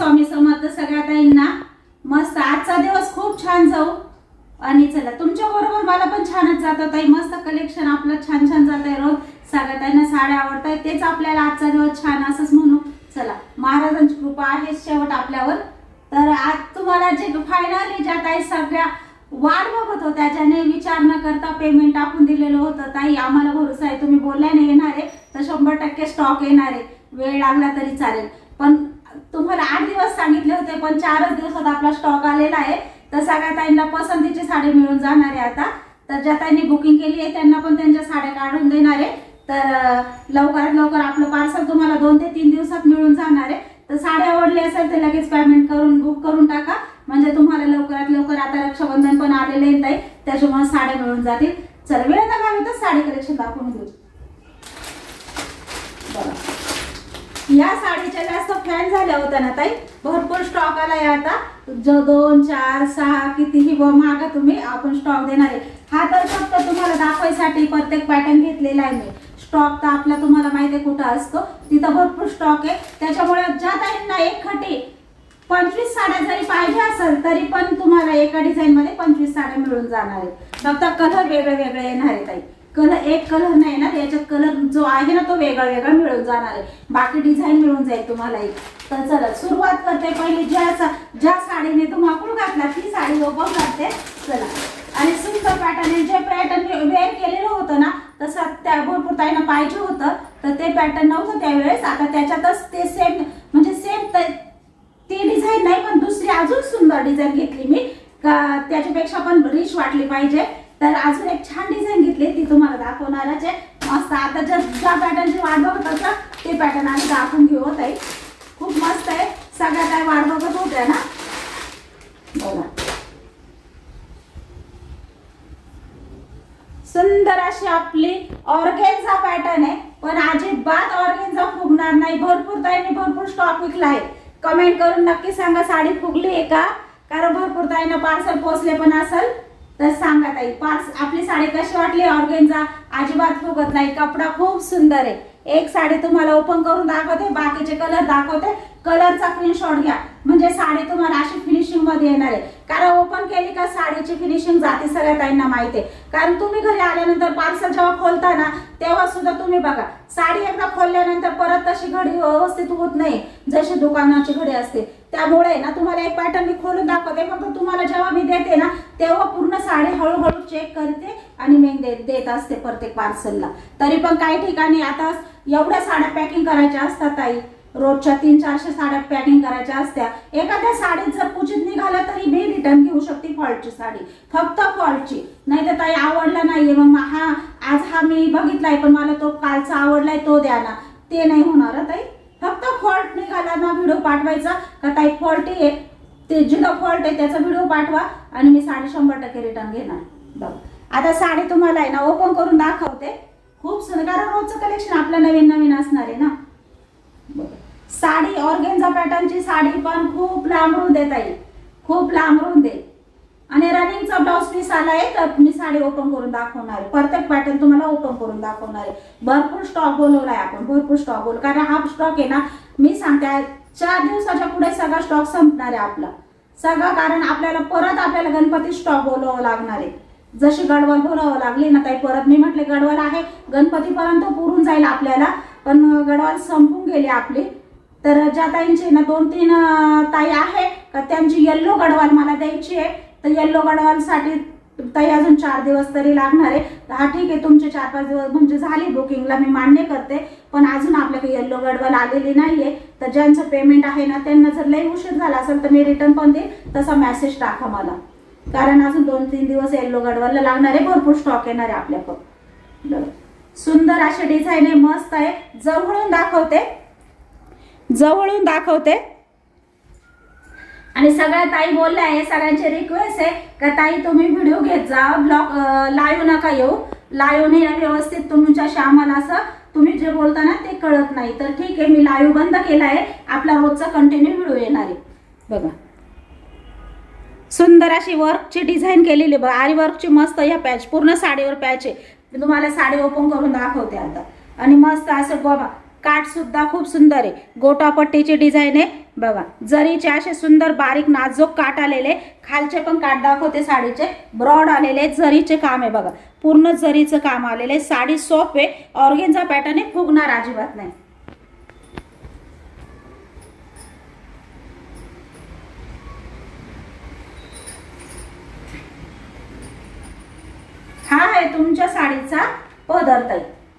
स्वामी समर्थ सगळ्या ताईंना. मस्त आजचा दिवस खूप छान जाऊ. आणि चला तुमच्या बरोबर मला पण छानच जात ताई. मस्त कलेक्शन आपलं छान छान जात आहे रोज. सगळ्या ताईंना साड्या आवडत आहेत, तेच आपल्याला आजचा दिवस छान असंच म्हणू. चला महाराजांची कृपा आहे शेवट आपल्यावर. तर आज तुम्हाला जे फायनली ज्या ताई सगळ्या वाट बघत होत्या, ज्याने विचार न करता पेमेंट टाकून दिलेलं होतं, ताई आम्हाला भरोसा आहे तुम्ही बोलल्याने येणार आहे तर 100% स्टॉक येणार आहे. वेळ लागला तरी चालेल. पण तुम्हाला 8 दिवस सांगितले होते, पण 4च दिवसात आपला स्टॉक आलेला आहे. तर सगळ्या ताईंना पसंतीची साडी मिळून जाणार आहे आता. तर ज्या ताईंनी बुकिंग केली आहे त्यांना पण त्यांच्या साड्या काढून देणार आहे. तर लवकरात लवकर आपलं पार्सल तुम्हाला 2 ते 3 दिवसात मिळून जाणार आहे. तर साड्या आवडली असेल तर लगेच पेमेंट करून बुक करून टाका, म्हणजे तुम्हाला लवकरात लवकर. आता रक्षाबंधन पण आलेले आहे ताई, त्याच्यामुळे साड्या मिळून जातील. चला वेळ न घालवता साडी कलेक्शन दाखवून देऊ. बघा या साडीच्या जास्त फॅन झाल्या होत्या ना ताई, भरपूर स्टॉक आलाय आता. जो 2, 4, 6 कितीही मागा तुम्ही आपण स्टॉक देणार आहे. हा तर फक्त तुम्हाला दाखवायसाठी प्रत्येक पॅटर्न घेतलेला आहे मी. स्टॉक तर आपला तुम्हाला माहिती आहे कुठं असतो, तिथं भरपूर स्टॉक आहे. त्याच्यामुळे ज्या ताईंना एक खटी 25 साड्या जरी पाहिजे असेल तरी पण तुम्हाला एका डिझाईन मध्ये 25 साड्या मिळून जाणार आहे. फक्त कलर वेगळे वेगळे येणार आहे ताई. कलर एक कलर नाही ना, याच्यात कलर जो आहे ना तो वेगळा वेगळा मिळून जाणार आहे. बाकी डिझाईन मिळून जाईल तुम्हाला एक. तर चला सुरुवात करते. पहिली ज्या साडीने धुमाकूळ घातला ती साडी ओपन करते. चला आणि सुंदर पॅटर्न आहे. जे पॅटर्न वेअर केलेलं होतं ना तसं त्या भरपूर ताईंना पाहिजे होतं, तर ते पॅटर्न नव्हतं त्यावेळेस. आता त्याच्यातच ते सेम म्हणजे सेम ती डिझाईन नाही पण दुसरी अजून सुंदर डिझाईन घेतली मी, त्याच्यापेक्षा पण रिच वाटली पाहिजे. तर अजून एक छान डिझाईन घेतली, ती तुम्हाला दाखवणारच आहे. मस्त आता ज्या पॅटर्नची वाट बघत होता ते पॅटर्न आम्ही दाखवून घेऊ ताई. खूप मस्त आहे. सगळ्या काय वाट बघत होत्या ना. बघा सुंदर अशी आपली ऑर्गेन्झा पॅटर्न आहे, पण अजिबात ऑर्गेन्झा फुगणार नाही. भरपूर ताईंनी भरपूर स्टॉक विकला आहे. कमेंट करून नक्की सांगा साडी फुगली आहे का, कारण भरपूर ताईंना पार्सल पोचले पण असेल तर सांगा ताई. आपली साडी कशी वाटली. ऑर्गेन्झा अजिबात फुगत नाही. कपडा खूप सुंदर आहे. एक साडी तुम्हाला ओपन करून दाखवते, बाकीचे कलर दाखवते. कलरचा स्क्रीनशॉट घ्या म्हणजे साडी तुम्हाला अशी फिनिशिंग मध्ये येणार आहे. कारण ओपन केली का साडीची फिनिशिंग जाते, सगळ्या ताईंना माहिती आहे. कारण तुम्ही घरी आल्यानंतर पार्सल जेव्हा खोलता ना तेव्हा सुद्धा तुम्ही बघा साडी एकदा खोलल्यानंतर परत तशी घडी व्यवस्थित होत नाही जशी दुकानाची घडी असते. त्यामुळे ना तुम्हाला एक पॅटर्न मी खोलून दाखवते, फक्त तुम्हाला जेव्हा मी देते ना तेव्हा पूर्ण साडी हळूहळू चेक करते आणि मी देत असते प्रत्येक पार्सलला. तरी पण काही ठिकाणी आता एवढ्या साड्या पॅकिंग करायच्या असतात ताई, रोजच्या 300-400 साड्या पॅकिंग करायच्या असत्या. एखाद्या साडीत जर कुचित निघाला तरी मी रिटर्न घेऊ शकते फॉल्टची साडी, फक्त फॉल्टची. नाही तर ताई आवडला नाहीये मग आज हा मी बघितलाय पण मला तो कालचा आवडलाय तो द्या ना, ते नाही होणार ताई. फक्त फॉल्ट निघाला ना व्हिडिओ पाठवायचा का ताई फॉल्ट आहे, ते जिथं फॉल्ट आहे त्याचा व्हिडिओ पाठवा आणि मी साडी 100% रिटर्न घेणार. बघ आता साडी तुम्हाला आहे ना ओपन करून दाखवते. खूप सुंदर, कारण रोजचं कलेक्शन आपलं नवीन नवीन असणार आहे ना. साडी ऑर्गेन्झा पॅटर्नची साडी पण खूप लांब रुंद आहे ताई, खूप लांब रुंद आहे. आणि रनिंगचा ब्लाउज पीस आलाय तर मी साडी ओपन करून दाखवणार आहे. प्रत्येक पॅटर्न तुम्हाला ओपन करून दाखवणार आहे. भरपूर स्टॉक बोलवलाय आपण, भरपूर स्टॉक बोल, कारण हा स्टॉक आहे ना मी सांगते 4 दिवसाच्या पुढे सगळा स्टॉक संपणार आहे आपला सगळा. कारण आपल्याला गणपती स्टॉक बोलवावं लागणार आहे. जशी गडवाल बोलावं लागली ना ताई परत. मी म्हटले गडवाल आहे गणपतीपर्यंत पुरून जाईल आपल्याला, पण गडवाल संपून गेली आपली. तर ज्या ताईंची ना 2-3 ताई आहे का त्यांची येल्लो गडवाल मला द्यायची आहे, तर येल्लो गडवालसाठी ताई अजून 4 दिवस तरी लागणार आहे. हा ठीक आहे, तुमचे 4-5 दिवस म्हणजे झाली बुकिंगला, मी मान्य करते. पण अजून आपल्याकडे येल्लो गडवाल आलेली नाहीये. तर ज्यांचं पेमेंट आहे ना त्यांना जर लई उशीर झाला असेल तर मी रिटर्न पण देईन, तसा मेसेज टाका मला. कारण अजून 2-3 दिवस येल्लो गडवालला लागणार आहे. भरपूर स्टॉक येणार आहे आपल्याकडं. सुंदर अशी डिझाईन आहे, मस्त आहे. जवळून दाखवते आणि सगळ्या ताई बोलल्या आहे, सगळ्यांची रिक्वेस्ट आहे का ताई तुम्ही व्हिडिओ घेत जा, ब्लॉग लाईव्ह नका येऊ. लाईव्ह नाही व्यवस्थित तुमच्याशी आम्हाला असं तुम्ही जे बोलता ना ते कळत नाही. तर ठीक आहे, मी लाईव्ह बंद केला आहे. आपला रोजचा कंटिन्यू व्हिडिओ येणार आहे. बघा सुंदर अशी वर्कची डिझाईन केलेली बघा, आरी वर्कची मस्त. या पॅच पूर्ण साडीवर पॅच आहे. मी तुम्हाला साडी ओपन करून दाखवते आता. आणि मस्त असं बघा काठ सुद्धा खूप सुंदर आहे, गोटापट्टीची डिझाईन आहे बघा, जरीचे असे सुंदर बारीक नाजूक काठ आलेले, खालचे पण काठ दाखवते साडीचे, ब्रॉड आलेले, जरीचे काम आहे बघा, पूर्ण जरीचं काम आलेले, साडी सॉफ्ट आहे, ऑर्गेन्झा पॅटर्न आहे, फुगणार अजिबात नाही। हा आहे तुमच्या साडीचा पदर ताई,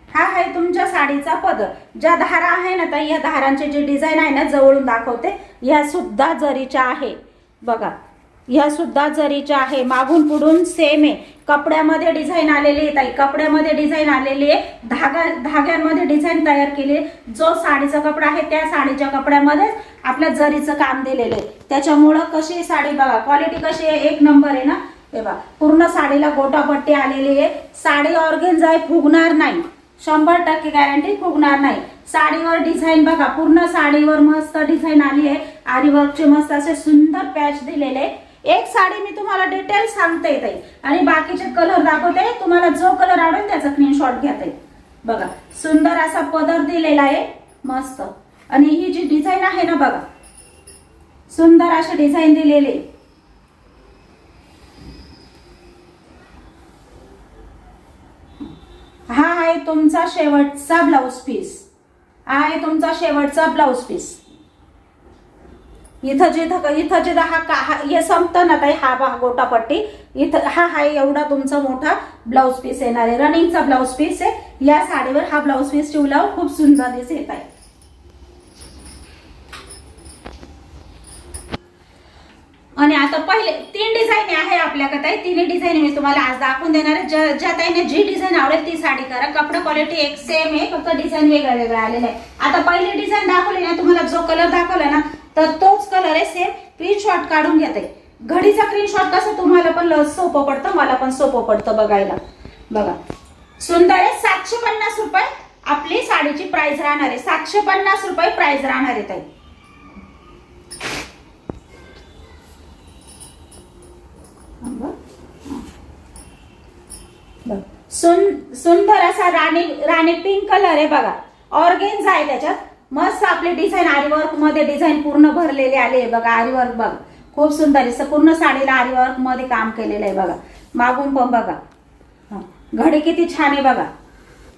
हा आहे तुमच्या साडीचा पदर। ज्या धारा आहे ना ताई, या धारांचे जे डिझाईन आहे ना, जवळून दाखवते, या सुद्धा जरीच्या आहे बघा, या सुद्धा जरीच्या आहे, मागून पुढून सेम आहे, कपड्यामध्ये डिझाईन आलेली आहे ताई, कपड्यामध्ये डिझाईन आलेली आहे, धाग्यांमध्ये डिझाईन तयार केली, जो साडीचा कपडा आहे त्या साडीच्या कपड्यामध्ये आपल्या जरीचं काम दिलेलं आहे, त्याच्यामुळं कशी साडी बघा, क्वालिटी कशी आहे, एक नंबर आहे ना। हे बघा पूर्ण साडीला गोटापट्टी आलेली आहे, साडी ऑर्गेन्झा आहे, फुगणार नाही, 100% गॅरंटी, फुगणार नाही। साडीवर डिझाईन बघा, पूर्ण साडीवर मस्त डिझाईन आली आहे, आरी वर्कचे मस्त असे सुंदर पॅच दिलेले। एक साडी मी तुम्हाला डिटेल सांगते ताई आणि बाकीचे कलर दाखवते, तुम्हाला जो कलर आवडेल त्याचा स्क्रीनशॉट घ्या ताई। बघा सुंदर असा पदर दिलेला आहे मस्त, आणि ही जी डिझाईन आहे ना बघा, सुंदर अशी डिझाईन दिलेली, हा आहे तुमचा शेवटचा ब्लाउज पीस, हा आहे तुमचा शेवटचा ब्लाउज पीस। इथं जे हे संपतं ना ताई, हा भाग गोटापट्टी, इथं हा आहे एवढा तुमचा मोठा ब्लाउज पीस येणार आहे, रनिंगचा ब्लाउज पीस आहे। या साडीवर हा ब्लाउज पीस शिवल्यावर खूप सुंदर दिसत आहे। आणि आता पहिले 3 डिझाईन आहे आपल्याकडे, 3 डिझाईन मी तुम्हाला आज दाखवून देणार आहे। ज्या ताईने जी डिझाईन आवडेल ती साडी करा, कपडा क्वालिटी एक सेम आहे, फक्त डिझाईन वेगळा वेगळा आलेला आहे। आता पहिली डिझाईन दाखवली ना तुम्हाला, जो कलर दाखवला ना तर तोच कलर आहे सेम, स्क्रीनशॉट काढून घेता येईल। घडीचा स्क्रीनशॉट कसं तुम्हाला पण सोपं पडतं, मला पण सोपं पडतं बघायला। बघा सुंदर आहे, 750 रुपये आपली साडीची प्राइस राहणार आहे, 750 रुपये प्राइस राहणार आहे ताई। सुंदर असा राणी पिंक कलर आहे बघा, ऑर्गेन्झा आहे, त्याच्यात मस्त आपले डिझाईन आरीवर्क मध्ये डिझाईन पूर्ण भरलेले आले बघा, आरीवर्क बघा खूप सुंदर आहे, पूर्ण साडीला आरीवर्क मध्ये काम केलेलं आहे बघा, मागून पण बघा, घडी किती छान आहे बघा,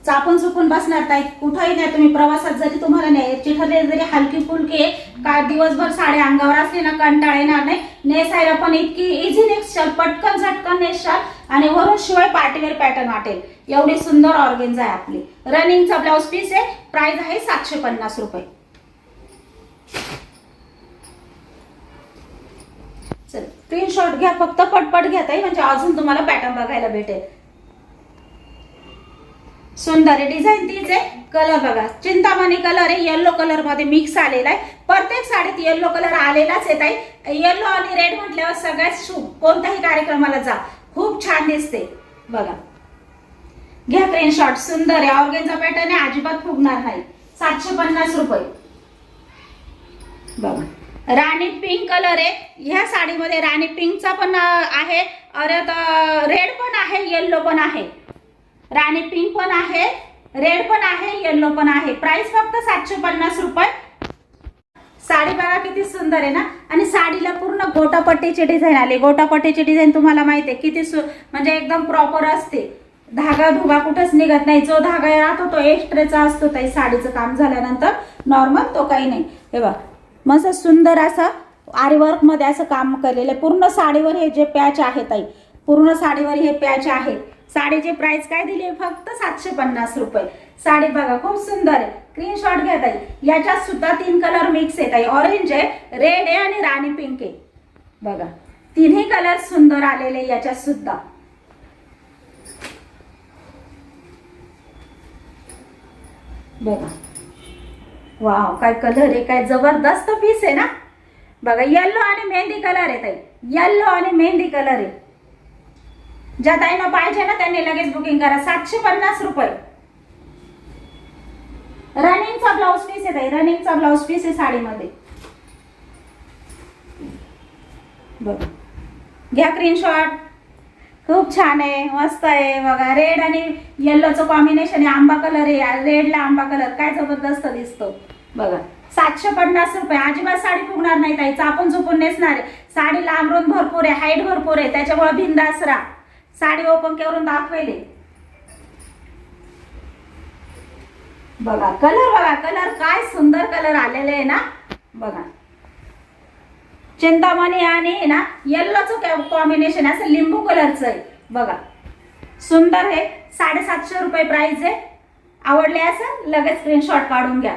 चापून चुकून बसणार नाही, कुठेही नाही तुम्ही प्रवासात जरी तुम्हाला न्यायची ठरली जरी हलकी फुलकी का दिवसभर साडी अंगावर असली ना कंटाळा येणार नाही, नेसायला पण इतकी इझी नेसाल, पटकन झटकन नेसाल, आणि वरून शिवाय पार्टीवेअर पॅटर्न वाटेल, एवढी सुंदर ऑर्गेन्झा आहे आपली। रनिंगचा ब्लाउज पीस आहे, प्राइस आहे 750 रुपये। चल स्क्रीनशॉट घ्या, फक्त पटपट घ्या ताई, म्हणजे अजून तुम्हाला पॅटर्न बघायला भेटेल। सुंदर आहे डिझाईन, तीच आहे, कलर बघा चिंतामणी कलर आहे, येलो कलर मध्ये मिक्स आलेला आहे, प्रत्येक साडीत येलो कलर आलेलाच आहे ताई, येलो आणि रेड म्हटल्यावर सगळ्यात शुभ, कोणत्याही कार्यक्रमाला जा खूप छान दिसते बघा। घ्या स्क्रीनशॉट, सुंदर आहे, ऑर्गेन्झा पॅटर्न आहे, अजिबात फुगणार नाही, 750 रुपये बघा। राणी पिंक कलर आहे, ह्या साडीमध्ये राणी पिंकचा पण आहे, रेड पण आहे, येल्लो पण आहे, राणी पिंक पण आहे, रेड पण आहे, येल्लो पण आहे, प्राइस फक्त 750 रुपये। साडी बघा किती सुंदर आहे ना, आणि साडीला पूर्ण गोटापट्टीची डिझाईन आली, गोटापट्टीची डिझाईन तुम्हाला माहिती आहे किती म्हणजे एकदम प्रॉपर असते, धागा धुगा कुठंच निघत नाही, जो धागा राहतो तो एक्स्ट्राचा असतो ताई, साडीचं काम झाल्यानंतर नॉर्मल तो काही नाही। हे बघा मस्त सुंदर असं आरीवर्क मध्ये असं काम केलेलं आहे, पूर्ण साडीवर हे जे पॅच आहे ताई, पूर्ण साडीवर हे पॅच आहे। साडीची प्राइस काय दिली आहे, फक्त 750 रुपये। साडी बघा खूप सुंदर आहे, स्क्रीनशॉट घ्या ताई, याच्यात सुद्धा 3 कलर मिक्स आहे ताई, ऑरेंज आहे, रेड आहे आणि राणी पिंक आहे बघा, तिन्ही कलर सुंदर आलेले याच्यात सुद्धा। बघा वाव काय कलर आहे, काय जबरदस्त पीस आहे ना बघा, येल्लो आणि मेहंदी कलर आहे ताई, येल्लो आणि मेहंदी कलर आहे। ज्या ताईंना पाहिजे ना त्यांनी लगेच बुकिंग करा, 750 रुपये। रनिंगचा ब्लाउज पीस आहे ताई, रनिंगचा ब्लाउज पीस आहे साडीमध्ये बघा। घ्या स्क्रीनशॉट, खूप छान आहे, मस्त आहे बघा. रेड आणि येल्लोचं कॉम्बिनेशन आहे, आंबा कलर आहे, रेडला आंबा कलर, काय जबरदस्त दिसतो बघा. 750 रुपये. अजिबात साडी फुगणार नाही ताई, चापून चुपून नेसणार आहे. साडी लांबरून भरपूर आहे, हाईट भरपूर आहे, त्याच्यामुळे बिंदास राहा. साडी ओपन करून दाखवेले बघा. कलर बघा, कलर काय सुंदर कलर आलेले आहे ना बघा. चिंतामणी आणि ना येल्लोचं कॉम्बिनेशन असं लिंबू कलरचं आहे बघा. सुंदर आहे. 750 रुपये प्राइस आहे. आवडले असं लगेच स्क्रीनशॉट काढून घ्या.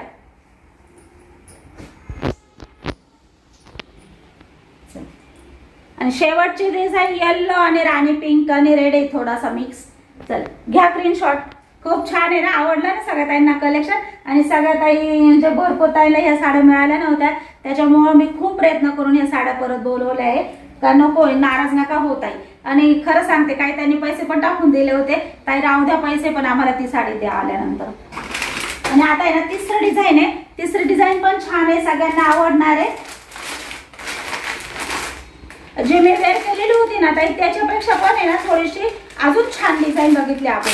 आणि शेवटची डिझाईन येल्लो आणि राणी पिंक आणि रेड आहे, थोडासा मिक्स. चल घ्या स्क्रीनशॉट. खूप छान आहे ना, आवडलं ना सगळ्या ताईंना कलेक्शन. आणि सगळ्या ताई जे भरपूर ताईला ह्या साड्या मिळाल्या नव्हत्या, त्याच्यामुळं मी खूप प्रयत्न करून ह्या साड्या परत बोलवल्या आहे. का नको नाराज नका होत आहे. आणि खरं सांगते, काही त्यांनी पैसे पण टाकून दिले होते, ताई राहू द्या पैसे, पण आम्हाला ती साडी द्या आल्यानंतर. आणि आता आहे ना तिसरं डिझाईन आहे. तिसरी डिझाईन पण छान आहे, सगळ्यांना आवडणार आहे. जी मी वेअर केलेली होती ना ताई, त्याच्यापेक्षा पण आहे ना थोडीशी अजून छान डिझाईन बघितली आपण.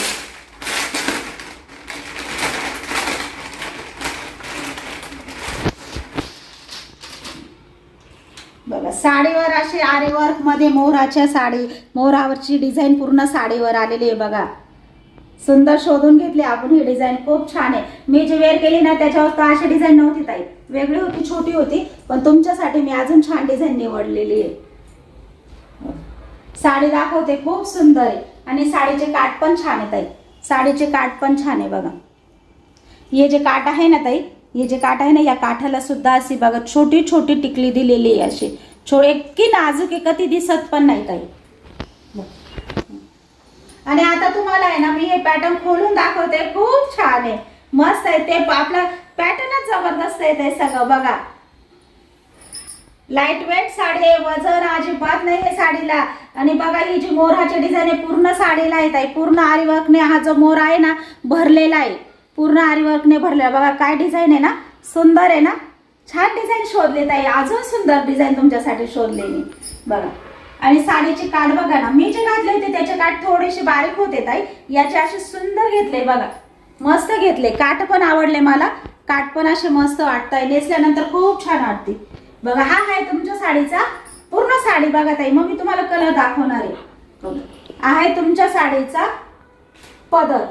बघा साडीवर अशी आरी वर्क मध्ये मोराच्या साडी, मोरावरची डिझाईन पूर्ण साडीवर आलेली आहे बघा. सुंदर शोधून घेतली आपण ही डिझाईन, खूप छान आहे. मी जी वेअर केली ना त्याच्यावर तर अशी डिझाईन नव्हती ताई, वेगळी होती, छोटी होती, पण तुमच्यासाठी मी अजून छान डिझाईन निवडलेली आहे. साडी दाखवते, खूप सुंदर आहे. आणि साडीचे काठ पण छान आहे ताई, साडीचे काठ पण छान आहे बघा. हे जे काठ आहे ना ताई, हे जे काठ आहे ना, या काठाला सुद्धा अशी बघा छोटी छोटी टिकली दिलेली आहे अशी. इतकी नाजूक आहे, कधी दिसत पण नाही ताई. आणि आता तुम्हाला आहे ना मी हे पॅटर्न खोलून दाखवते, खूप छान आहे, मस्त आहे. ते आपला पॅटर्नच जबरदस्त आहे ते सगळं बघा. लाईट वेट साडी आहे, वजन अजिबात नाही आहे साडीला. आणि बघा ही जी मोराची डिझाईन आहे पूर्ण साडीला येत आहे, पूर्ण आरीवर्कने हा जो मोर आहे ना भरलेला आहे, पूर्ण आरीवर्कने भरलेला. बघा काय डिझाईन आहे ना, सुंदर आहे ना, छान डिझाईन शोधले ताई, अजून सुंदर डिझाईन तुमच्यासाठी शोधले मी बघा. आणि साडीची काठ बघा ना, मी जे घातले होते त्याचे काठ थोडेसे बारीक होते ताई, याचे असे सुंदर घेतले बघा, मस्त घेतले. काठ पण आवडले मला, काठ पण असे मस्त वाटताय, नेसल्यानंतर खूप छान वाटते बघा. हा आहे तुमच्या साडीचा पूर्ण साडी बघा ताई. मग मी तुम्हाला कलर दाखवणार आहे तुमच्या साडीचा पदर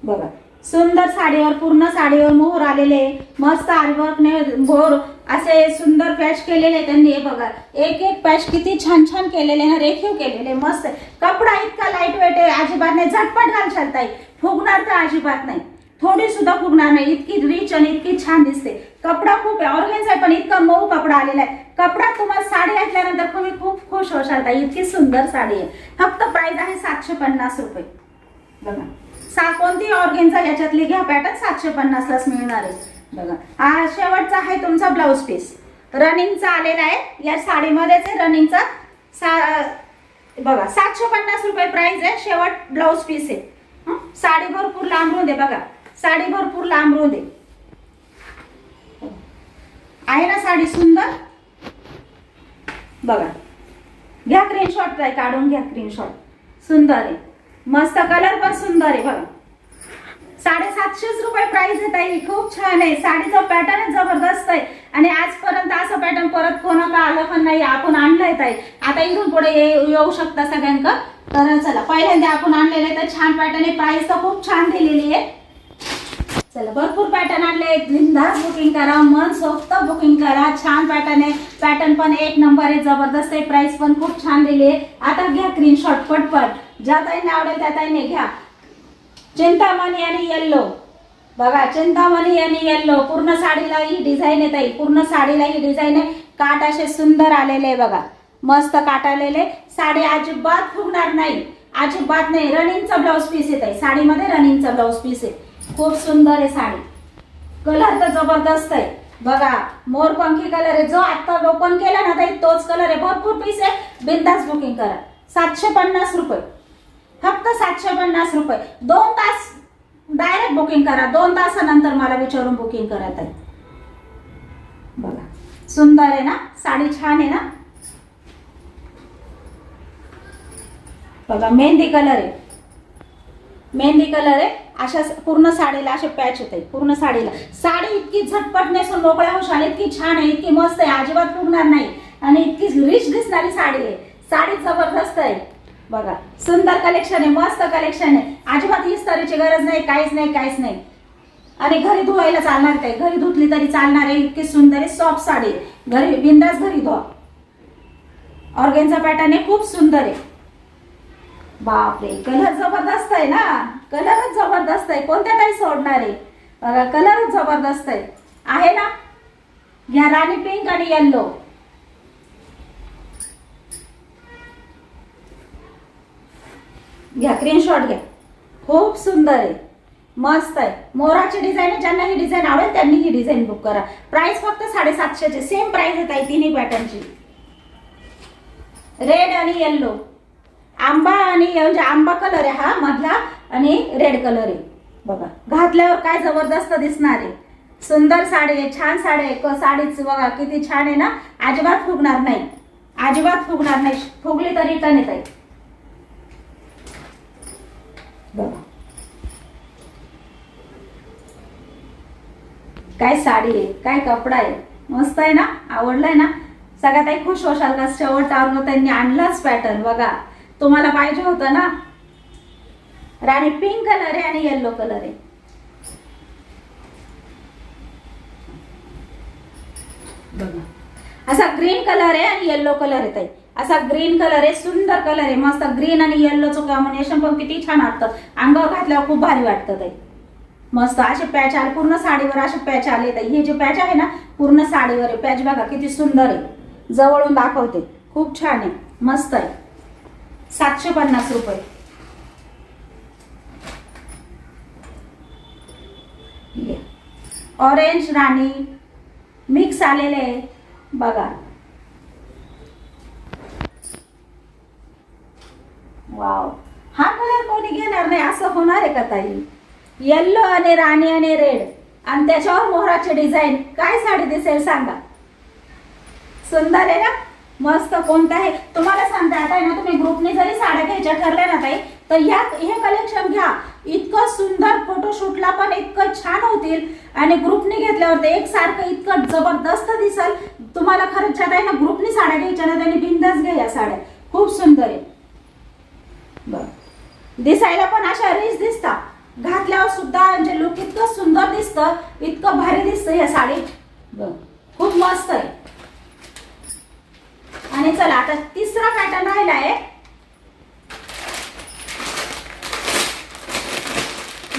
बघा. सुंदर साडीवर, पूर्ण साडीवर मोहर आलेले, मस्त आरीवर्कने मोहर असे सुंदर पॅच केलेले त्यांनी. हे बघा एक एक पॅच किती छान छान केलेले ना, रेखीव केलेले, मस्त. कपडा इतका लाईट वेट आहे, अजिबात नाही, झटपट घालशाल ताई, फुगणार तर अजिबात नाही, थोडी सुद्धा फुगणार नाही. इतकी रिच आणि इतकी छान दिसते. कपडा खूप आहे, ऑर्गन्स आहे, पण इतका मऊ कपडा आलेला आहे. कपडा तुम्हाला साडी घातल्यानंतर तुम्ही खूप खुश होशाल ताई, इतकी सुंदर साडी आहे. फक्त प्राइस आहे 750 रुपये बघा. कोणती ऑर्गेन्झा याच्यातली घ्या पॅटर्न 750 लाच मिळणार आहे बघा. हा शेवटचा आहे तुमचा ब्लाउज पीस, रनिंगचा आलेला आहे, या साडीमध्येच आहे रनिंगचा. बघा 750 रुपये प्राइस आहे. शेवट ब्लाउज पीस आहे. साडी भरपूर लांबरू दे बघा, साडी भरपूर लांबरू दे आहे ना, साडी सुंदर बघा. घ्या स्क्रीनशॉट ताई, काढून घ्या स्क्रीनशॉट. सुंदर आहे, मस्त कलर पण सुंदर आहे बघा. 750 रुपये प्राइस आहे ताई, खूप छान आहे. साडीचा पॅटर्न जबरदस्त आहे. आणि आजपर्यंत असं पॅटर्न परत कोणाला आलं पण नाही, आपण आणलंय ताई. आता इथून पुढे येऊ शकता सगळ्यांना. तर चला पहिल्यांदा आपण आणलेले तर छान पॅटर्न आहे, प्राइस तर खूप छान दिलेली आहे. चला भरपूर पॅटर्न आणले, बिनधास्त बुकिंग करा, मन सोक्त बुकिंग करा. छान पॅटर्न आहे, पॅटर्न पण एक नंबर आहे, जबरदस्त आहे, प्राइस पण खूप छान दिली आहे. आता घ्या स्क्रीनशॉट पटपट, ज्या ताईंना आवडेल त्या ताईंनी घ्या. चिंतामणी आणि येल्लो बघा, चिंतामणी आणि येल्लो पूर्ण साडीला ही डिझाईन आहे ताई, पूर्ण साडीला ही डिझाईन आहे. काठ असे सुंदर आलेले बघा, मस्त काठ आलेले. साडी अजिबात फुगणार नाही, अजिबात नाही. रनिंगचा ब्लाउज पीस आहे ताई, साडीमध्ये रनिंगचा ब्लाउज पीस आहे, खूप सुंदर आहे साडी. कलर तर जबरदस्त आहे बघा, मोरपंखी कलर आहे. जो आता ओपन केला ना ताई तोच कलर आहे. भरपूर पीस आहे, बिनधास्त बुकिंग करा. 750 रुपये, फक्त 750 रुपये. 2 तास डायरेक्ट बुकिंग करा, 2 तासानंतर मला विचारून बुकिंग करा ताई. बघा सुंदर आहे ना साडी, छान आहे ना. बघा मेहंदी कलर आहे, मेहंदी कलर आहे. अशा पूर्ण साडीला असे पॅच होते, पूर्ण साडीला. साडी इतकी झटपट नेसून मोकळ्या होशाल, इतकी छान आहे, इतकी मस्त आहे, अजिबात फुगणार नाही आणि इतकी रिच दिसणारी साडी आहे. साडी जबरदस्त आहे बघा, सुंदर कलेक्शन आहे, मस्त कलेक्शन आहे. अजिबात इस्त्रीची गरज नाही, काहीच नाही, काहीच नाही. आणि घरी धुवायला चालणार काय, घरी धुतली तरी चालणार आहे. इतकी सुंदर आहे, सॉफ्ट साडी, घरी बिंदास घरी धुवा. ऑर्गेन्झा पॅटर्न आहे, खूप सुंदर आहे. बापरे, कलर जबरदस्त आहे ना, कलरच जबरदस्त आहे, कोणत्या काही सोडणार आहे बघा, कलरच जबरदस्त आहे ना. या राणी पिंक आणि येल्लो, घ्या स्क्रीनशॉट घ्या, खूप सुंदर आहे, मस्त आहे. मोराची डिझाईन आहे, ज्यांना ही डिझाईन आवडेल त्यांनी ही डिझाईन बुक करा. प्राइस फक्त 750, सेम प्राइस आहे ताई तिन्ही पॅटर्नची. रेड आणि येल्लो, आंबा आणि म्हणजे आंबा कलर आहे हा मधला आणि रेड कलर आहे बघा. घातल्यावर काय जबरदस्त दिसणार आहे, सुंदर साडी आहे, छान साडी आहे. साडीच बघा किती छान आहे ना, अजिबात फुगणार नाही, अजिबात फुगणार नाही. फुगली तरी रिटर्न येत आहे बघा. काय साडी आहे, काय कपडा आहे, मस्त आहे ना, आवडलाय ना. सगळ्यात काही खुश होशाल का, शेवटावर त्यांनी आणलाच पॅटर्न बघा, तुम्हाला पाहिजे होतं ना. राणी पिंक कलर आहे आणि येल्लो कलर आहे बघा. असा ग्रीन कलर आहे आणि येल्लो कलर आहे ताई, असा ग्रीन कलर आहे, सुंदर कलर आहे, मस्त. ग्रीन आणि येल्लोचं कॉम्बिनेशन पण किती छान वाटतं, अंगावर घातल्यावर खूप भारी वाटतं ताई, मस्त. असे पॅच आले पूर्ण साडीवर, असे पॅच आले ताई. हे जे पॅच आहे ना पूर्ण साडीवर आहे पॅच बघा, किती सुंदर आहे. जवळून दाखवते, खूप छान आहे, मस्त आहे. 750 रुपये. ऑरेंज राणी मिक्स आलेले आहे बघा, वाव. हा कलर कोणी घेणार नाही असं होणार आहे का ताई. येल्लो आणि राणी आणि रेड आणि त्याच्यावर मोहराची डिझाईन, काय साडी दिसेल सांगा. सुंदर आहे ना, मस्त. कोणतं आहे तुम्हाला सांगता आता आहे ना, तुम्ही ग्रुपने जरी साड्या घ्यायच्या ठरल्या ना ताई तर हे कलेक्शन घ्या. इतकं सुंदर फोटोशूटला पण इतकं छान होतील आणि ग्रुपने घेतल्यावर ते एकसारखं इतकं जबरदस्त दिसल. तुम्हाला खरंच ज्या आहे ना ग्रुपने साड्या घ्यायच्या ना त्यांनी बिंदास घ्या या साड्या, खूप सुंदर आहे बरं. दिसायला पण अशा रिच दिसतात, घातल्यावर सुद्धा म्हणजे लुक इतकं सुंदर दिसतं, इतकं भारी दिसतं या साडीत बरं, खूप मस्त आहे. आणि चला आता तिसरा पॅटर्न राहिला आहे,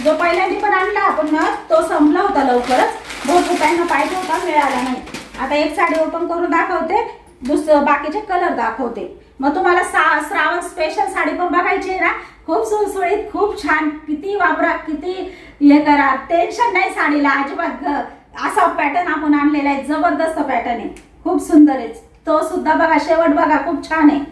जो पहिल्यांदा पण आणला आपण ना तो संपला होता लवकरच, भरपूर टाइम पाहिजे होता, मिळाला नाही. आता एक साडी ओपन करून दाखवते, दुसरं बाकीचे कलर दाखवते. मग तुम्हाला श्रावण स्पेशल साडी पण बघायची आहे ना, खूप सुळसुळीत, खूप छान. किती वापरा, किती हे करा, टेन्शन नाही साडीला अजिबात. असा पॅटर्न आपण आणलेला आहे, जबरदस्त पॅटर्न आहे, खूप सुंदर आहे. तो सुद्धा बघा, शेवट बघा, खूप छान आहे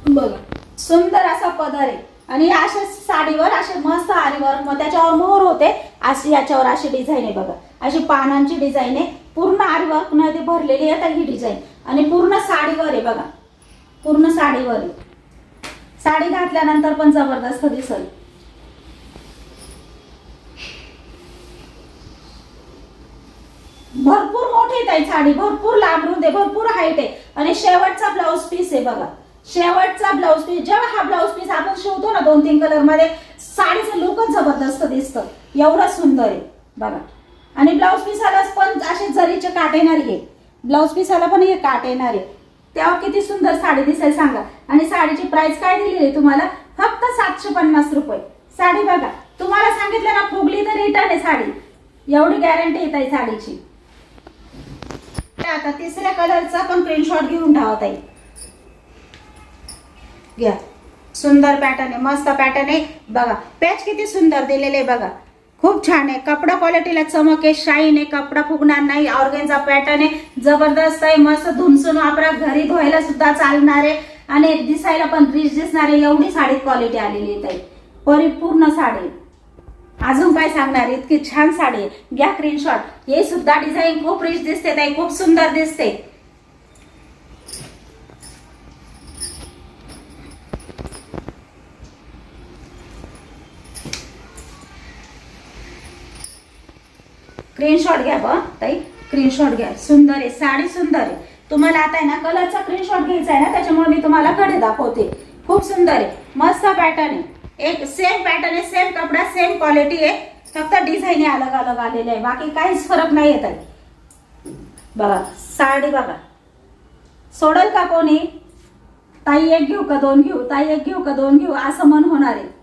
बघा. सुंदर असा पदर आहे आणि अशा साडीवर असे मस्त आरीवर, मग त्याच्यावर मोर होते अशी, याच्यावर अशी डिझाईन आहे बघा, अशी पानांची डिझाईन आहे, पूर्ण आरीवर्क मध्ये भरलेली आहे ही डिझाईन आणि पूर्ण साडीवर आहे बघा, पूर्ण साडीवर आहे. साडी घातल्यानंतर पण जबरदस्त दिसेल. भरपूर मोठी आहे साडी, भरपूर लांब रुंद आहे, भरपूर हाईट आहे आणि शेवटचा ब्लाउज पीस आहे बघा, शेवटचा ब्लाउज पीस. जेव्हा हा ब्लाउज पीस आपण शिवतो ना 2-3 कलर मध्ये, साडीचं लुकच जबरदस्त दिसतं, एवढं सुंदर आहे बघा. आणि ब्लाउज पीसाला पण असे जरीचे काट येणार आहे, ब्लाउज पीसाला पण हे काट येणार आहे, तेव्हा किती सुंदर साडी दिसेल सांगा. आणि साडीची प्राइस काय दिलेली आहे तुम्हाला, फक्त 750 रुपये. साडी बघा, तुम्हाला सांगितलं ना फुगली तर रिटर्न आहे साडी, एवढी गॅरंटी येत आहे साडीची. आता तिसऱ्या कलरचा पण स्क्रीनशॉट घेऊन ठेवत आहे घ्या. सुंदर पॅटर्न आहे, मस्त पॅटर्न आहे बघा. पॅच किती सुंदर दिलेले बघा, खूप छान आहे. कपडा क्वालिटीला चमक आहे, शाईन आहे, कपडा फुगणार नाही. ऑर्गेन्झा पॅटर्न आहे, जबरदस्त आहे, मस्त. धुमसून वापरा, घरी धुवायला सुद्धा चालणार आहे आणि दिसायला पण रिच दिसणार आहे, एवढी साडी क्वालिटी आलेली आहे. परिपूर्ण साडी अजून काय सांगणार, इतकी छान साडी आहे. घ्या स्क्रीनशॉट. हे सुद्धा डिझाईन खूप रिच दिसते ताई, खूप सुंदर दिसते. स्क्रीनशॉट घ्या बघ ताई, स्क्रीनशॉट घ्या. सुंदर आहे साडी, सुंदर आहे. तुम्हाला आता आहे ना कलरचा स्क्रीनशॉट घ्यायचा आहे ना, त्याच्यामुळे मी तुम्हाला कडे दाखवते. खूप सुंदर आहे, मस्त पॅटर्न आहे. एक सेम पॅटर्न आहे, सेम कपडा, सेम क्वालिटी आहे. फक्त डिझाईन अलग अलग आलेले आहे, बाकी काहीच फरक नाही येत आहे. बघा साडी बघा, सोडल का कोणी? ताई एक घेऊ का दोन घेऊ, ताई एक घेऊ का दोन घेऊ, असं मन होणार आहे.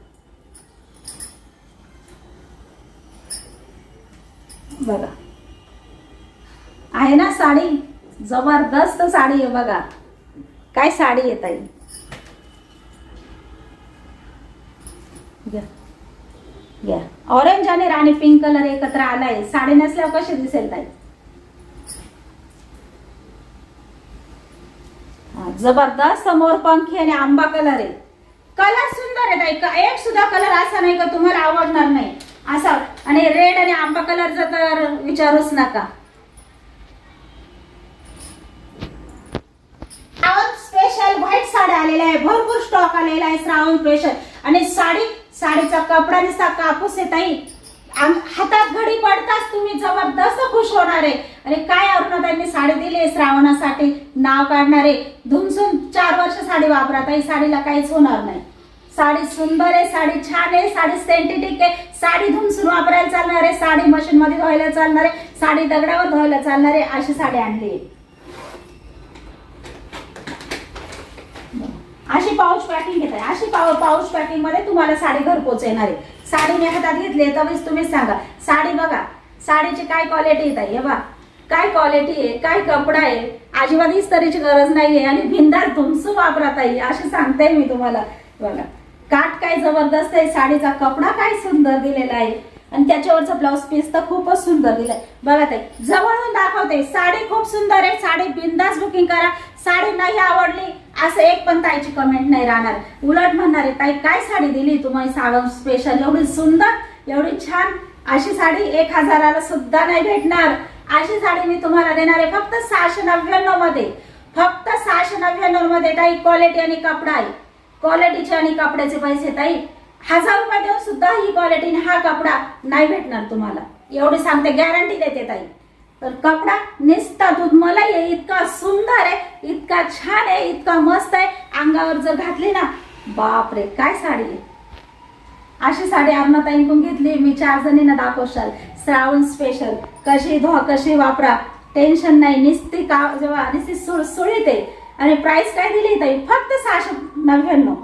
बघा आहे ना साडी, जबरदस्त साडी आहे. बघा काय साडी आहे ताई. घ्या. ऑरेंज आणि राणी पिंक कलर एकत्र आलाय. साडी नसल्यावर कशी दिसेल ताई? जबरदस्त मोरपंखी आणि आंबा कलर आहे. कलर सुंदर आहे ताई, एक सुद्धा कलर असा नाही का तुम्हाला आवडणार नाही असा. आणि रेड आणि आंबा कलरचा तर विचारूच नका. श्रावण स्पेशल व्हाईट साड्या आलेल्या आहे, भरपूर स्टॉक आलेला आहे श्रावण स्पेशल. आणि साडीचा कपडा निसता कापूस आहे ताई. हातात घडी पडताच तुम्ही जबरदस्त खुश होणार आहे. आणि काय अरुणाताईंनी साडी दिली श्रावणासाठी, नाव काढणारे. धुमसून 4 वर्ष साडी वापरा ताई, साडीला काहीच होणार नाही. साडी सुंदर आहे, साडी छान आहे, साडी सेंटिटिक आहे. साडी धुमसून वापरायला चालणार आहे, साडी मशीन मध्ये धुवायला चालणार आहे, साडी दगडावर धुवायला चालणार आहे, अशी साडी आणली आहे. अशी पाऊच पॅकिंग घेत आहे. अशी पाऊच पॅकिंग मध्ये तुम्हाला साडी घरपोच येणार आहे. साडी मी हातात घेतली तर तुम्हीच सांगा. साडी बघा, साडीची काय क्वालिटी येत आहे. बघा काय क्वालिटी आहे, काय कपडा आहे. अजिबात इस्त्रीची गरज नाहीये. आणि भिंदार धुमसून वापरता येईल अशी सांगते मी तुम्हाला. बघा काठ काय जबरदस्त आहे, साडीचा कपडा काय सुंदर दिलेला आहे. आणि त्याच्यावरचा ब्लाउज पीस तर खूपच सुंदर दिलाय. बघा ताई जवळून दाखवते, साडी खूप सुंदर आहे. साडी बिंदास बुकिंग करा. साडी नाही आवडली असं एक पण ताईची कमेंट नाही राहणार. उलट म्हणणार आहे ताई काय साडी दिली तुम्ही श्रावण स्पेशल, एवढी सुंदर, एवढी छान. अशी साडी 1000ला सुद्धा नाही भेटणार. अशी साडी मी तुम्हाला देणार आहे फक्त 699 मध्ये. फक्त 699 मध्ये ताई. क्वालिटी आणि कपडा आहे. क्वालिटीचे आणि कपड्याचे पैसे ताई 1000 रुपये देऊन सुद्धा ही क्वालिटी हा कपडा नाही भेटणार तुम्हाला. एवढी सांगते, गॅरंटी देते ताई. तर कपडा निस्ता दूध मलाई आहे, इतका सुंदर आहे, इतका छान आहे, इतका मस्त आहे. अंगावर जर घातली ना, बापरे काय साडी आहे. अशी साडी अरुणाताईंकडून घेतली मी. 4 जणींना दाखवशाल. श्रावण स्पेशल. कशी धुवा कशी वापरा, टेन्शन नाही. निस्ती का जेव्हा निस्ती सुळसुळीत आहे. आणि प्राइस काय दिली ताई? फक्त 699.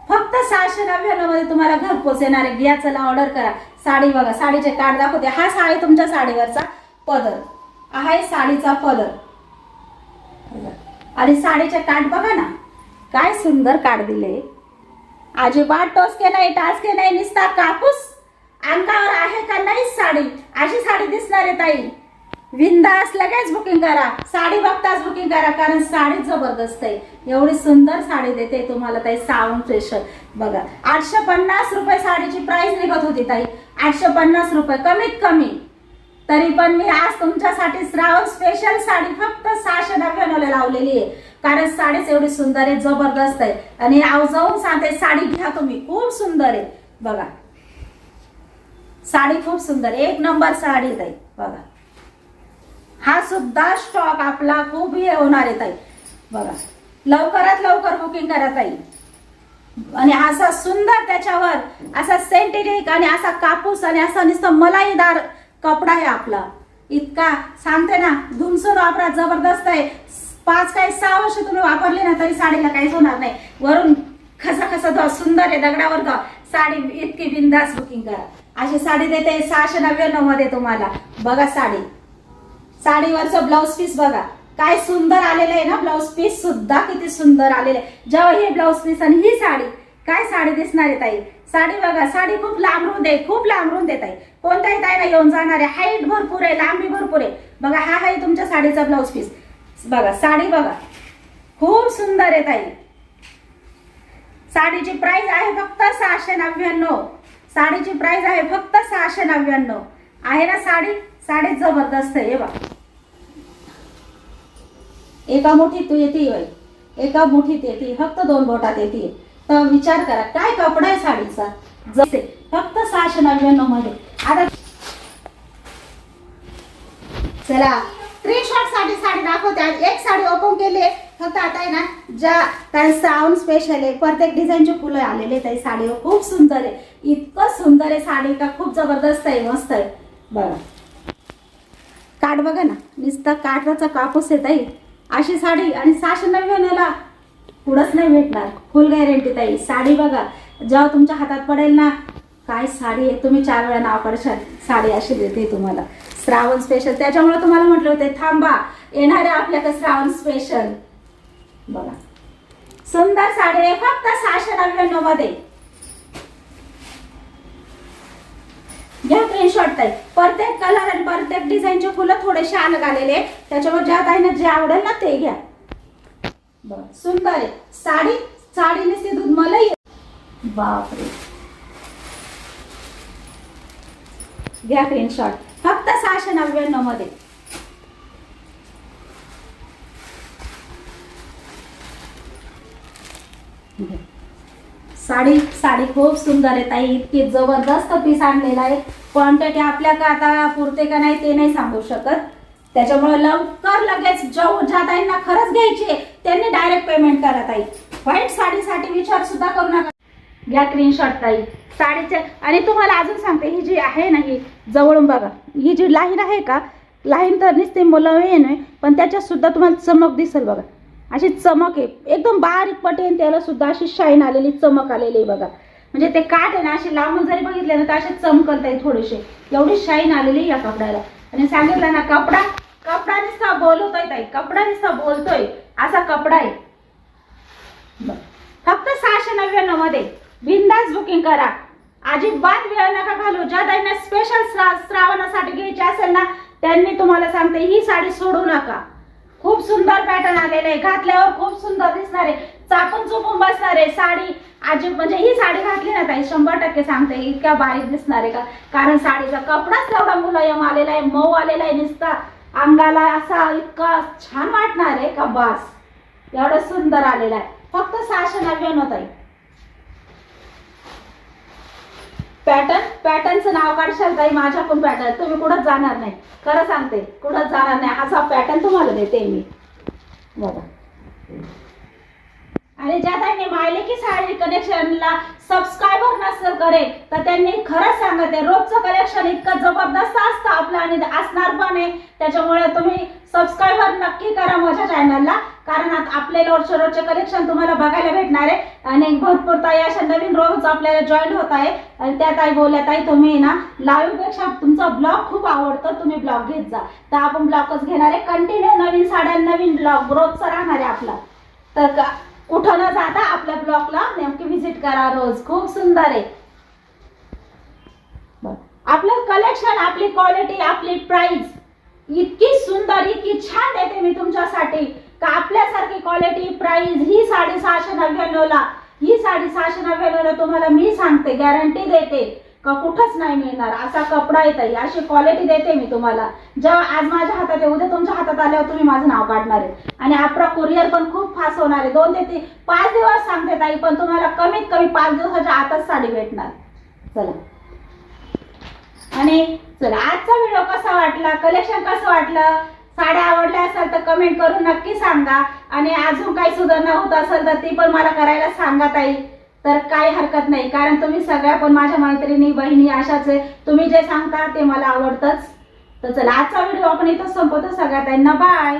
फक्त 699 मध्ये तुम्हाला घरपोच येणार आहे. घ्या चला, ऑर्डर करा. साडी बघा, साडीचे कार्ड दाखवते. हा आहे तुमच्या साडीवरचा पदर, आहे साडीचा पदर. आणि साडीचे काठ बघा ना, काय सुंदर काठ दिले. अजिबात टोचके नाही, टाचके नाही, निस्ता कापूस. अंगावर आहे का नाही साडी, अशी साडी दिसणार आहे ताई. बिंदास लगेच बुकिंग करा. साडी बघताच बुकिंग करा, कारण साडी जबरदस्त आहे. एवढी सुंदर साडी देते तुम्हाला ताई श्रावण स्पेशल. बघा 850 रुपये साडीची प्राइस निघत होती ताई. 850 रुपये कमीत कमी. तरी पण मी आज तुमच्यासाठी श्रावण स्पेशल साडी फक्त 699 ला लावलेली आहे. कारण साडीच एवढी सुंदर आहे, जबरदस्त आहे. आणि जाऊन सांगते, साडी घ्या तुम्ही, खूप सुंदर आहे. बघा साडी खूप सुंदर, एक नंबर साडी ताई. बघा हा सुद्धा स्टॉक आपला खूप हे होणार आहे ताई. बघा लवकरात लवकर बुकिंग करा ताई. आणि असा सुंदर त्याच्यावर असा सेंटिटिक आणि असा कापूस आणि असा नुसतं मलाईदार कपडा आहे आपला. इतका सांगते ना, धुमसून वापरा, जबरदस्त आहे. 5 काय 6 वर्ष तुम्ही वापरली ना तरी साडीला काहीच होणार नाही. वरून खसा धुवा, सुंदर आहे, दगडावर धुवा. साडी इतकी बिंदास बुकिंग करा. अशी साडी देते 699 मध्ये तुम्हाला. बघा साडीवरचं ब्लाउज पीस बघा काय सुंदर आलेलं आहे ना. ब्लाउज पीस सुद्धा किती सुंदर आलेलं आहे. जेव्हा हे ब्लाउज पीस आणि ही साडी, काय साडी दिसणार आहे ताई. साडी बघा, साडी खूप लांबरून दे, खूप लांबरून देत आहे. कोणत्याही ताईला येऊन जाणार आहे. हाईट भरपूर आहे, लांबी भरपूर आहे. बघा हा आहे तुमच्या साडीचा ब्लाउज पीस. बघा साडी बघा, खूप सुंदर आहे ताई. साडीची प्राइस आहे फक्त 699. साडीची प्राइस आहे फक्त 699 आहे ना. साडी जबरदस्त आहे. हे बघ, एका मुठीत येते होय, एका मुठीत येते, फक्त 2 बोटात येते. तर विचार करा काय कपडा आहे साडीचा. जसे फक्त 699 मध्ये. आता चला स्क्रीनशॉट साठी साडी दाखवते. आज एक साडी ओपन केली फक्त. आता आहे ना ज्या काय श्रावण स्पेशल आहे, प्रत्येक डिझाईनचे फुलं आलेले आहेत. साडी खूप सुंदर आहे, इतकं सुंदर आहे साडी का खूप जबरदस्त आहे, मस्त आहे. बघा काठ बघा ना, नुसतं काठाचा कापूस आहे ताई. अशी साडी आणि 699 ला पुढंच नाही भेटणार, फुल गॅरंटी ताई. साडी बघा जेव्हा तुमच्या हातात पडेल ना, काय साडी आहे, तुम्ही 4 वेळा नाव काढशाल. साडी अशी देते तुम्हाला श्रावण स्पेशल. त्याच्यामुळे तुम्हाला म्हटलं होते थांबा, येणारे आपल्याकडे श्रावण स्पेशल. बघा सुंदर साडी आहे फक्त 699 मध्ये. घ्या स्क्रीनशॉट ताई. प्रत्येक कलर आणि प्रत्येक डिझाईनचे फुलं थोडेसे अलग आलेले, त्याच्यामुळे ज्या ताईंना जे आवडेल ना ते घ्या. बघा सुंदर आहे साडी नुसती दूध मलाई. बापरे, घ्या स्क्रीनशॉट फक्त 699 मध्ये. साडी खूप सुंदर आहे ताई, इतकी जबरदस्त पीस आणलेला आहे. क्वांटिटी आपल्याला आता पुरते का नाही ते नाही सांगू शकत. त्याच्यामुळे लवकर लगेच ज्या ताईंना खरंच घ्यायची त्यांनी डायरेक्ट पेमेंट करा ताई. व्हाईट साडीसाठी विचार सुद्धा करू नका. घ्या स्क्रीनशॉट ताई साडीचे. आणि तुम्हाला अजून सांगते, ही जी आहे ना, ही जवळून बघा, ही जी लाईन आहे का, लाईन तर नुसते मुलायम आहे, पण त्याच्यात सुद्धा तुम्हाला चमक दिसेल. बघा अशी चमक आहे, एकदम बारीक पटी आहे, त्याला सुद्धा अशी शाईन आलेली, चमक आलेली आहे. बघा म्हणजे ते काठ आहे ना, अशी लांबून जरी बघितले ना तर असे चमकत आहे थोडेसे, एवढी शाईन आलेली या कपड्याला. आणि सांगितलं ना कपडा नुसता बोलतोय ताई, कपडा नुसता बोलतोय असा कपडा आहे. फक्त 699 मध्ये बिनधास्त बुकिंग करा. अजिबात वेळ नका घालू. ज्या ताईंना स्पेशल श्रावणासाठी घ्यायची असेल ना, त्यांनी तुम्हाला सांगते ही साडी सोडू नका. खूप सुंदर पॅटर्न आलेले आहे, घातल्यावर खूप सुंदर दिसणार आहे, चापून चुपून बसणार आहे साडी. म्हणजे ही साडी घातली ना ताई 100% सांगते इतक्या बारीक दिसणार आहे का, कारण साडीचा कपडाच तेवढा मुलायम आलेला आहे, मऊ आलेला आहे, नुसता अंगाला असा इतका छान वाटणार आहे का बास, एवढं सुंदर आलेला आहे. फक्त 699 ताई. पॅटर्नचं नाव काढशाल ताई माझ्याकडून पॅटर्न, तुम्ही कुठंच जाणार नाही, खरं सांगते कुठंच जाणार नाही. असा पॅटर्न तुम्हाला देते मी. बघा आणि ज्या ताईंनी मायले की साडी कलेक्शनला सबस्क्रायबर नसेल करेल तर त्यांनी खरंच सांगते, रोजचं कलेक्शन इतकं जबरदस्त असतं आपलं आणि असणार पण आहे. त्याच्यामुळे तुम्ही सबस्क्रायबर नक्की करा माझ्या चॅनलला, कारण आता आपले रोजचे कलेक्शन तुम्हाला बघायला भेटणार आहे. आणि भरपूर ताई अशा नवीन रोज आपल्याला जॉईन होत आहे. आणि त्या ताई बोलल्या ताई तुम्ही ना लाईव्ह पेक्षा तुमचा ब्लॉग खूप आवडतो, तुम्ही ब्लॉग घेत जा. तर आपण ब्लॉगच घेणार आहे कंटिन्यू, नवीन साड्या नवीन ब्लॉग रोजचा राहणार आहे आपला. तर कुठं न जाता आपल्या ब्लॉगला नेमकी व्हिजिट करा रोज, खूप सुंदर आहे आपलं कलेक्शन, आपली क्वालिटी, आपली प्राइस इतकी सुंदर, इतकी छान देते मी तुमच्यासाठी का आपल्यासारखी क्वालिटी प्राइस ही साडी 699 ला, ही साडी 699 ला तुम्हाला मी सांगते, गॅरंटी देते का कुठंच नाही मिळणार असा कपडा येत, अशी क्वालिटी देते मी तुम्हाला. जेव्हा आज माझ्या हातात आहे उद्या तुमच्या हातात आल्यावर तुम्ही माझं नाव काढणार आहे. आणि आपला कुरिअर पण खूप फास्ट होणार आहे, 2 ते 5 दिवस सांगते ताई, पण तुम्हाला कमीत कमी 5 दिवसाच्या आतच साडी भेटणार. चला आणि चला आजचा व्हिडिओ कसा वाटला, कलेक्शन कसं वाटलं, साड्या आवडल्या असेल तर कमेंट करून नक्की सांगा. आणि अजून काही सुधारणा होत असेल तर ती पण मला करायला सांगा ताई, तर काही हरकत नाही, कारण तुम्ही सगळ्या पण माझ्या मैत्रिणी बहिणी अशाच आहे, तुम्ही जे सांगता ते मला आवडतंच. तर चला आजचा व्हिडिओ आपण इथं संपवतो. सगळ्या ताईंना बाय.